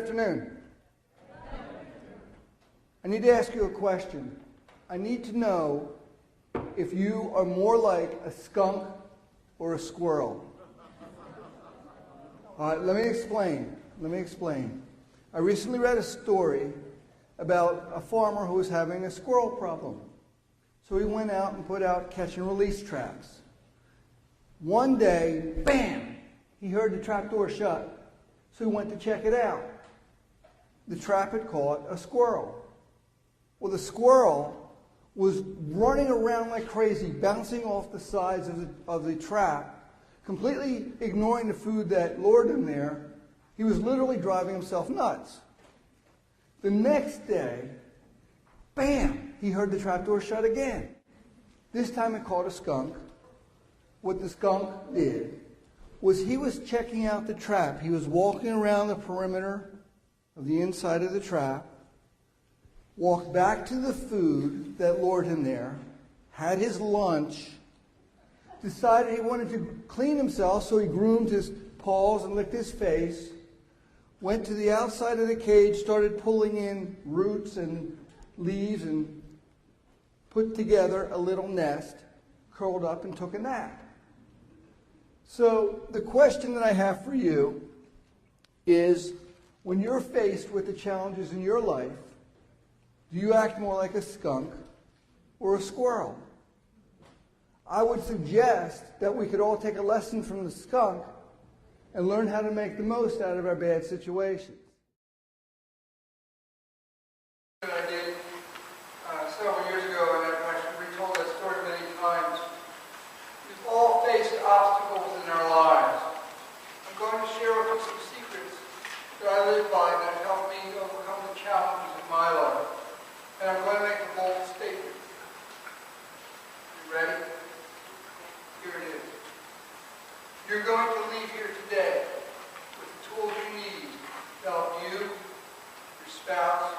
afternoon. I need to ask you a question. I need to know if you are more like a skunk or a squirrel. All right, let me explain. I recently read a story about a farmer who was having a squirrel problem. So he went out and put out catch and release traps. One day, bam, he heard the trap door shut. So he went to check it out. The trap had caught a squirrel. Well, the squirrel was running around like crazy, bouncing off the sides of the trap, completely ignoring the food that lured him there. He was literally driving himself nuts. The next day, bam, he heard the trap door shut again. This time it caught a skunk. What the skunk did was he was checking out the trap. He was walking around the perimeter of the inside of the trap, walked back to the food that lured him there, had his lunch, decided he wanted to clean himself, so he groomed his paws and licked his face, went to the outside of the cage, started pulling in roots and leaves and put together a little nest, curled up and took a nap. So the question that I have for you is, when you're faced with the challenges in your life, do you act more like a skunk or a squirrel? I would suggest that we could all take a lesson from the skunk and learn how to make the most out of our bad situations. I did several years ago, and I've retold that story many times. We've all faced obstacles in our lives. I'm going to share with you some secrets that I live by that have helped me overcome the challenges of my life. And I'm going to make a bold statement. You ready? Here it is. You're going to leave here today with the tools you need to help you, your spouse,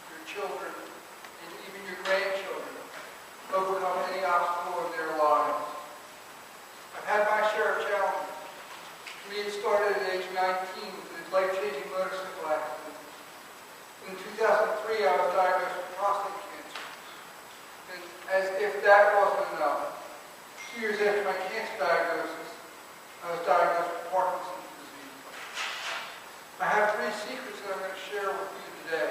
your children, and even your grandchildren overcome any obstacle in their lives. I've had my share of challenges. For me, it started at age 19 with a life-changing motorcycle accident. In 2003, I was diagnosed with prostate cancer. And as if that wasn't enough, 2 years after my cancer diagnosis, I was diagnosed with Parkinson's disease. I have 3 secrets that I'm going to share with you today.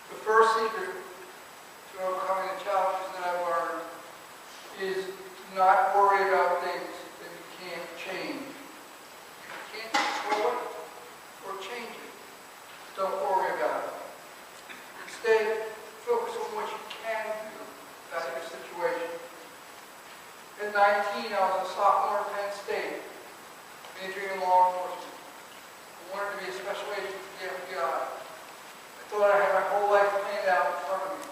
The first secret to overcoming the challenges that I've learned is not worry about things that you can't change. If you can't control it or change it, don't worry about it. Instead, focus on what you can do about your situation. At 19, I was a sophomore at Penn State, majoring in law enforcement. I wanted to be a special agent for the FBI. I thought I had my whole life planned out in front of me.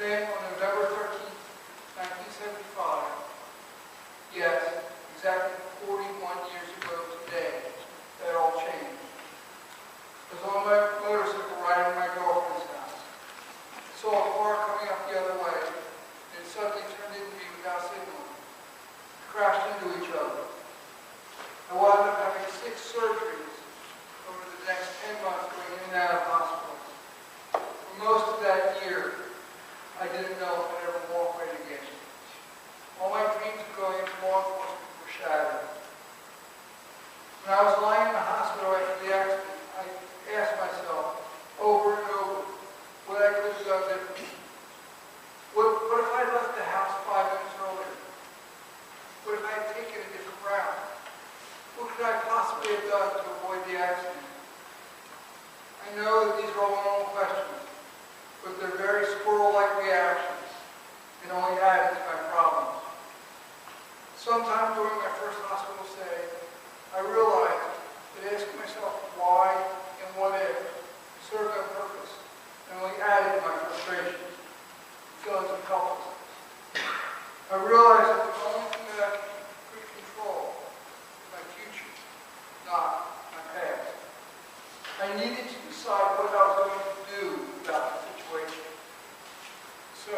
Then, on November 13th, 1975, yes, exactly 41 years ago today, that all changed. I was on my motorcycle riding to my girlfriend's house. I saw a car coming up the other way, and it suddenly turned into me without signaling. We crashed into each other. I wound up having 6 surgeries over the next 10 months going in and out of hospitals. For most of that year, I didn't know if I'd ever walk right again. All my dreams of going into law enforcement were shattered. When I was lying in the hospital after the accident, I asked myself over and over what I could have done differently. What if I left the house 5 minutes earlier? What if I had taken a different route? What could I possibly have done to avoid the accident? I know that these are all normal questions, but they're very squirrel-like reactions and only added to my problems. Sometime during my first hospital stay, I realized that asking myself why and what if served no purpose and only added to my frustration and feelings of helplessness. I realized that the only thing that I could control was my future, not my past. I needed to decide what I was going to do about the situation. So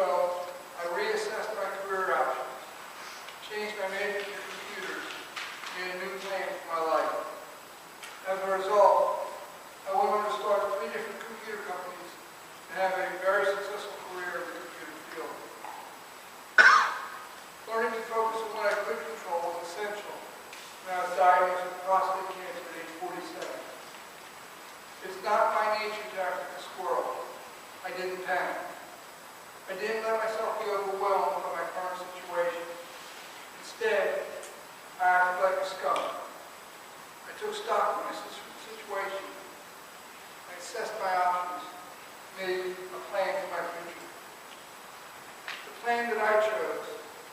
I reassessed my career options, changed my major to computers, made a new plan for my life. As a result, I didn't let myself be overwhelmed by my current situation. Instead, I acted like a skunk. I took stock of my situation. I assessed my options, made a plan for my future. The plan that I chose,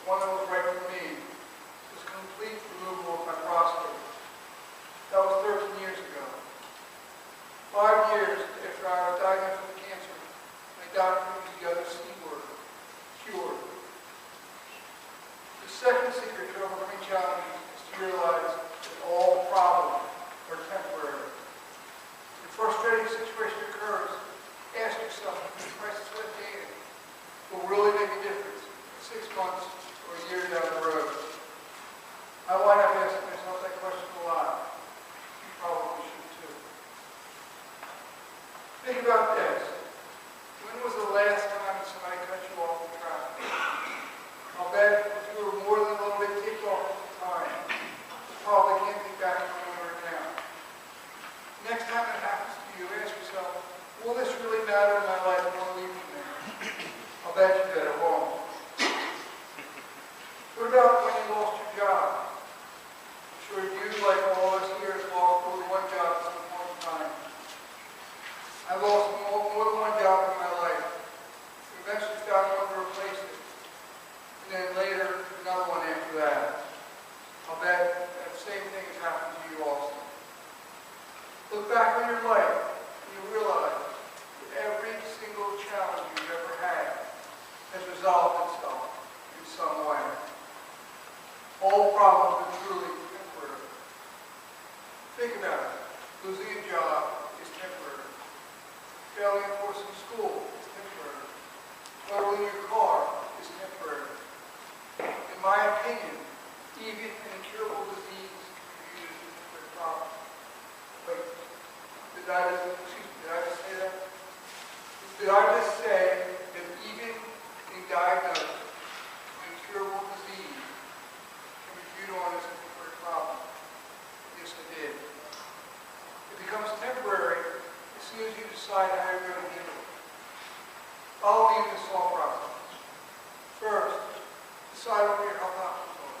one that was right for me, was complete removal of my prostate. That was 13 years ago. 5 years after I was diagnosed with cancer, my doctor used the other C word, cured. The second secret to overcoming challenges is to realize that all problems are temporary. When a frustrating situation occurs, ask yourself if the crisis at hand will really make a difference 6 months or a year down the road. I wind up asking myself that question a lot. You probably should too. Think about this. When was the last time somebody cut you off in traffic? I'll bet if you were more than a little bit ticked off at the time, you probably can't think back to remember it now. Next time it happens to you, ask yourself, will this really matter in my life when I leave from there? I'll bet you that it won't. What about when you lost your job? I'm sure you, like all of us here, have lost more than one job at some point in time. I lost more than one job in my life. Eventually found one to replace it. And then later, another one after that. I'll bet that same thing has happened to you also. Look back on your life and you realize that every single challenge you've ever had has resolved itself in some way. All problems are truly temporary. Think about it. Losing a job is temporary. Failing a course in school is temporary. Totaling your car is temporary. In my opinion, even an incurable disease can be used as a temporary problem. Wait, did I just say that? Did I just say that even a diagnosed with an incurable disease can be viewed on as a temporary problem? Yes, I did. It becomes temporary as soon as you decide how you're going to handle it. Follow me in this thought process. First, decide what your health options are.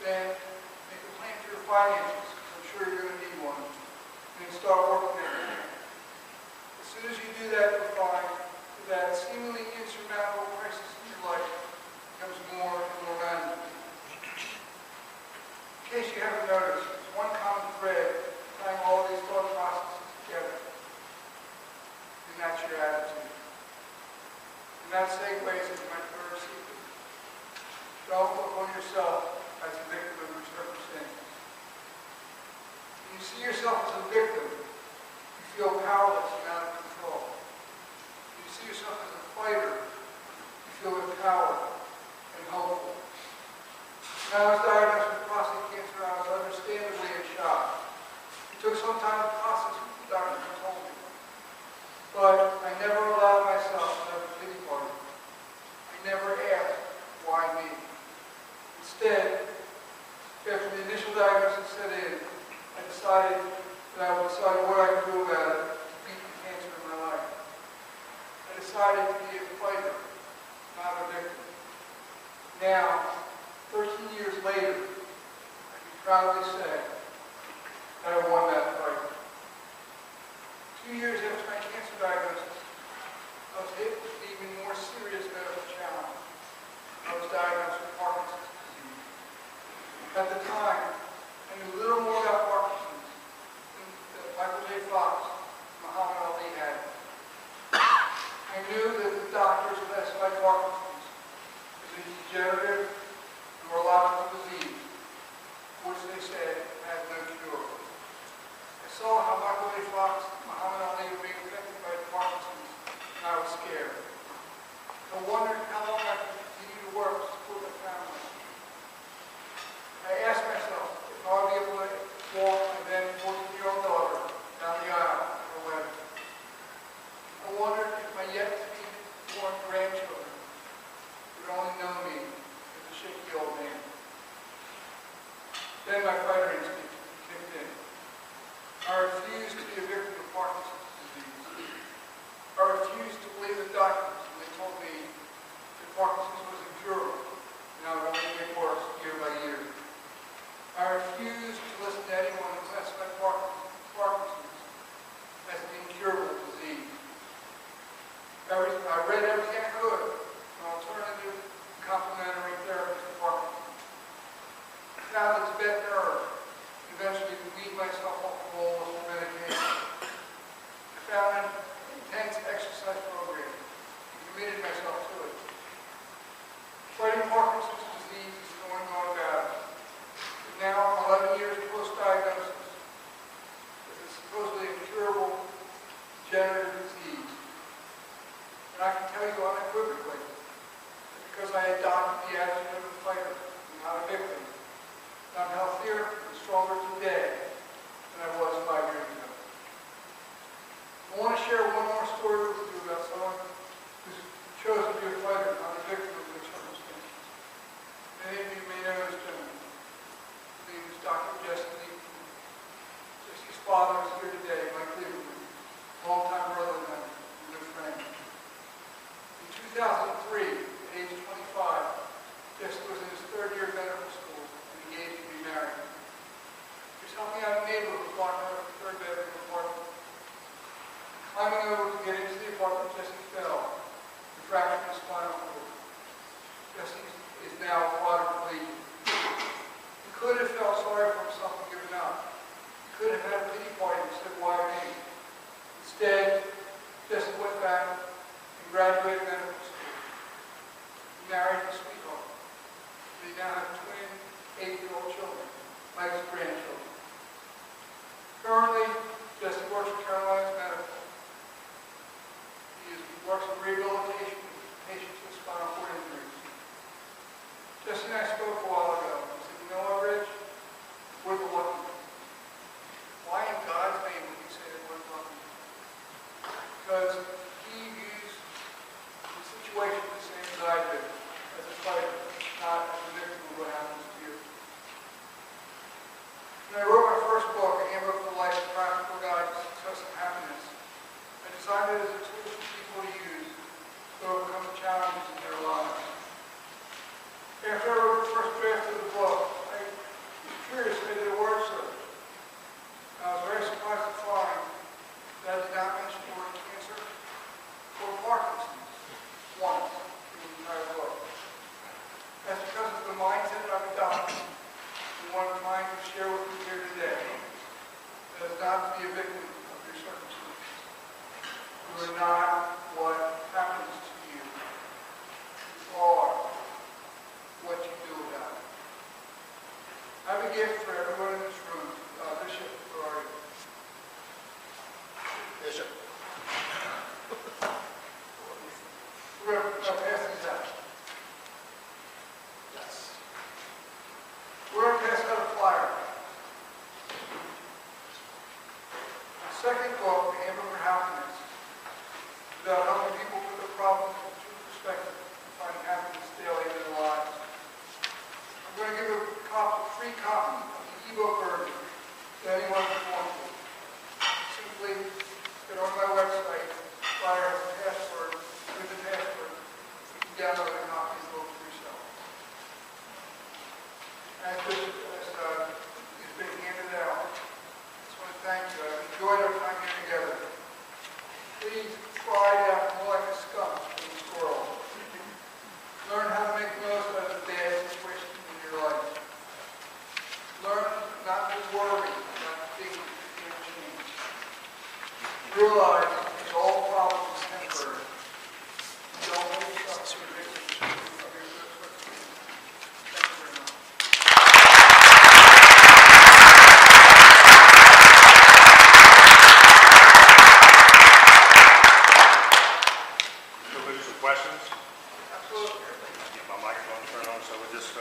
Then, make a plan for your finances, because I'm sure you're going to need one. And then start working on it. As soon as you do that, you'll find that seemingly insurmountable crisis in your life becomes more and more manageable. In case you haven't noticed, there's one common thread tying all these thought processes together. And that's your attitude. And that segues into my third secret. Don't look on yourself as a victim of your circumstances. When you see yourself as a victim, you feel powerless and out of control. When you see yourself as a fighter, you feel empowered and hopeful. When I was diagnosed with prostate cancer, I was understandably in shock. It took some time to process what the doctor had told me. But I never allowed myself to have a pity party. I never asked, why me? Instead, after the initial diagnosis set in, I decided that I would decide what I could do about it to beat the cancer in my life. I decided to be a fighter, not a victim. Now, 13 years later, I can proudly say that I won that fight. 2 years after my cancer diagnosis, I was hit with an even more serious medical challenge. I was diagnosed with Parkinson's disease. At the time, I knew little more about Parkinson's than Michael J. Fox and Muhammad Ali had. I knew that the doctors classified Parkinson's as a degenerative neurological disease, which they said had no cure. I saw how Michael J. Fox and Muhammad Ali were being affected by Parkinson's, and I was scared. I wondered how long I could continue to work to support my family. I asked myself if I would be able to walk my then 14-year-old daughter down the aisle at her wedding. I wondered if my yet-to-be-born grandchildren would only know me as a shaky old man. Then my fighter instinct kicked in. I refused to be a victim of Parkinson's disease. I refused to believe the doctors when they told me I read everything I could on alternative complementary therapies for Parkinson. I found the Tibetan herb, eventually weaned myself off the walls of medication. I found an intense exercise program and committed myself to it. Fighting Parkinson's disease is an ongoing battle. But now, 11 years post-diagnosis, it's a supposedly incurable degenerative disease. And I can tell you unequivocally that because I adopted the attitude of a fighter and not a victim, I'm healthier and stronger today than I was 5 years ago. I want to share one more story with you about someone who's chosen to be a fighter, not a victim of their circumstances. Many of you may know this gentleman. His name is Dr. Jesse Lee. Jesse's father is here today, Mike Lieberman, longtime brother and a good friend. In 2003, at age 25, Jesse was in his third year of medical school and engaged to be married. He was helping out a neighbor who was locked out of the third bedroom apartment. Climbing over to get into the apartment, Jesse fell and fractured his spinal cord. Jesse is now quadriplegic. He could have felt sorry for himself and given up. He could have had a pity party and said, "Why me?" Instead, Jesse went back and graduated medical school. He married his sweetheart. They now have twin 8-year-old children, Mike's grandchildren. Currently, Jesse works for Carolina's Medical. He works in rehabilitation with patients with spinal cord injuries. Jesse and I spoke a while ago. He said, "You know what, Rich? We're the lucky ones." Why in God's name would you say that we're the lucky ones? Because he views the situation the same as I do, as a fighter, not as a victim of what happens to you. When I wrote my first book, A Handbook for Life, A Practical Guide to Success and Happiness, I designed it as a tool for people to use to overcome the challenges in their lives. After I wrote the first draft of the book, I was curious and I did a word search. I was very surprised to find that I did not mention the word cancer or Parkinson's once in the entire book. That's because of the mindset that I've adopted and what I'm trying to share with you here today. That is not to be a victim of your circumstances. You are not what happens to you. You are what you do about it. I have a gift for everyone in this room. Bishop, where are you? Bishop. We're going to pass these out. Yes. We're going to pass out a flyer. My second book, The Handbook for Happiness, is about helping people put their problems in true perspective and finding happiness daily in their lives. I'm going to give a free copy of the ebook version to anyone who wants it. Simply get on my website, flyer has a password, with the password, you can download a copy of the book for yourself. As Bishop has been handed out, I just want to thank you. I've enjoyed our time here together. Please try to act more like a skunk than a squirrel. Learn how to make the most out of the bad situations in your life. Learn not to worry about things that you can't change. Realize that all problems are temporary. You don't make yourself to be a victim of your circumstances. Thank you very much. Questions? Absolutely. Get my microphone turned on, so we'll just